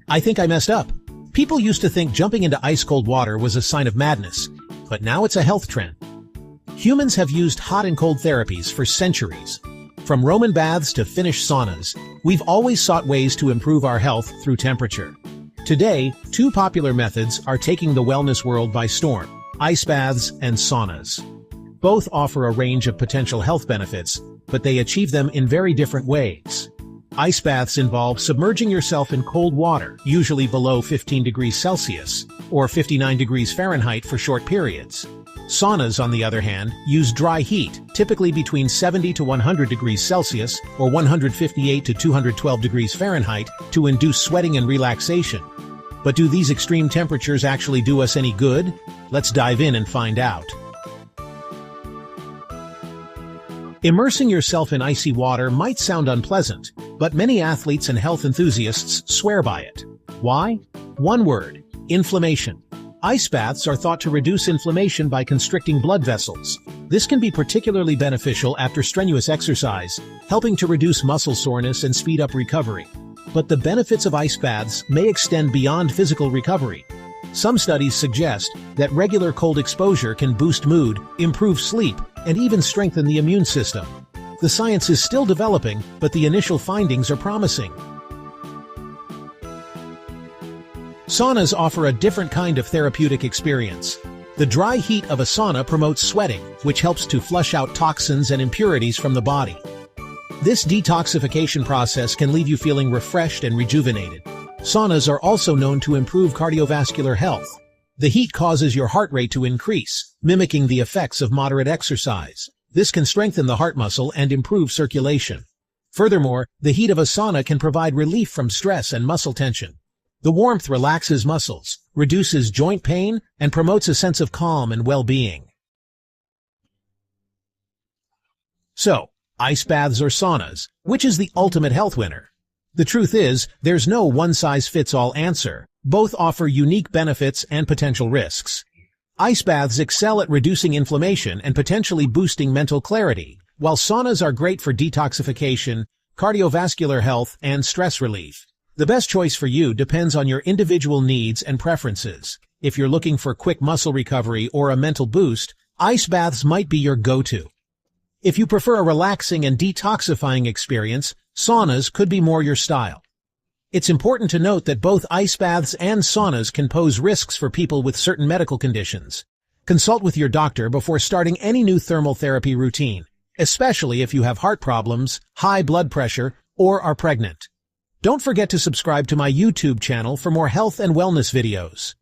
I think I messed up. People used to think jumping into ice-cold water was a sign of madness, but now it's a health trend. Humans have used hot and cold therapies for centuries. From Roman baths to Finnish saunas, we've always sought ways to improve our health through temperature. Today, two popular methods are taking the wellness world by storm: ice baths and saunas. Both offer a range of potential health benefits, but they achieve them in very different ways. Ice baths involve submerging yourself in cold water, usually below 15 degrees Celsius, or 59 degrees Fahrenheit for short periods. Saunas, on the other hand, use dry heat, typically between 70 to 100 degrees Celsius, or 158 to 212 degrees Fahrenheit, to induce sweating and relaxation. But do these extreme temperatures actually do us any good? Let's dive in and find out. Immersing yourself in icy water might sound unpleasant, but many athletes and health enthusiasts swear by it. Why? One word: inflammation. Ice baths are thought to reduce inflammation by constricting blood vessels. This can be particularly beneficial after strenuous exercise, helping to reduce muscle soreness and speed up recovery. But the benefits of ice baths may extend beyond physical recovery. Some studies suggest that regular cold exposure can boost mood, improve sleep, and even strengthen the immune system. The science is still developing, but the initial findings are promising. Saunas offer a different kind of therapeutic experience. The dry heat of a sauna promotes sweating, which helps to flush out toxins and impurities from the body. This detoxification process can leave you feeling refreshed and rejuvenated. Saunas are also known to improve cardiovascular health. The heat causes your heart rate to increase, mimicking the effects of moderate exercise. This can strengthen the heart muscle and improve circulation. Furthermore, the heat of a sauna can provide relief from stress and muscle tension. The warmth relaxes muscles, reduces joint pain, and promotes a sense of calm and well-being. So, ice baths or saunas, which is the ultimate health winner? The truth is, there's no one-size-fits-all answer. Both offer unique benefits and potential risks. Ice baths excel at reducing inflammation and potentially boosting mental clarity, while saunas are great for detoxification, cardiovascular health, and stress relief. The best choice for you depends on your individual needs and preferences. If you're looking for quick muscle recovery or a mental boost, ice baths might be your go-to. If you prefer a relaxing and detoxifying experience, saunas could be more your style. It's important to note that both ice baths and saunas can pose risks for people with certain medical conditions. Consult with your doctor before starting any new thermal therapy routine, especially if you have heart problems, high blood pressure, or are pregnant. Don't forget to subscribe to my YouTube channel for more health and wellness videos.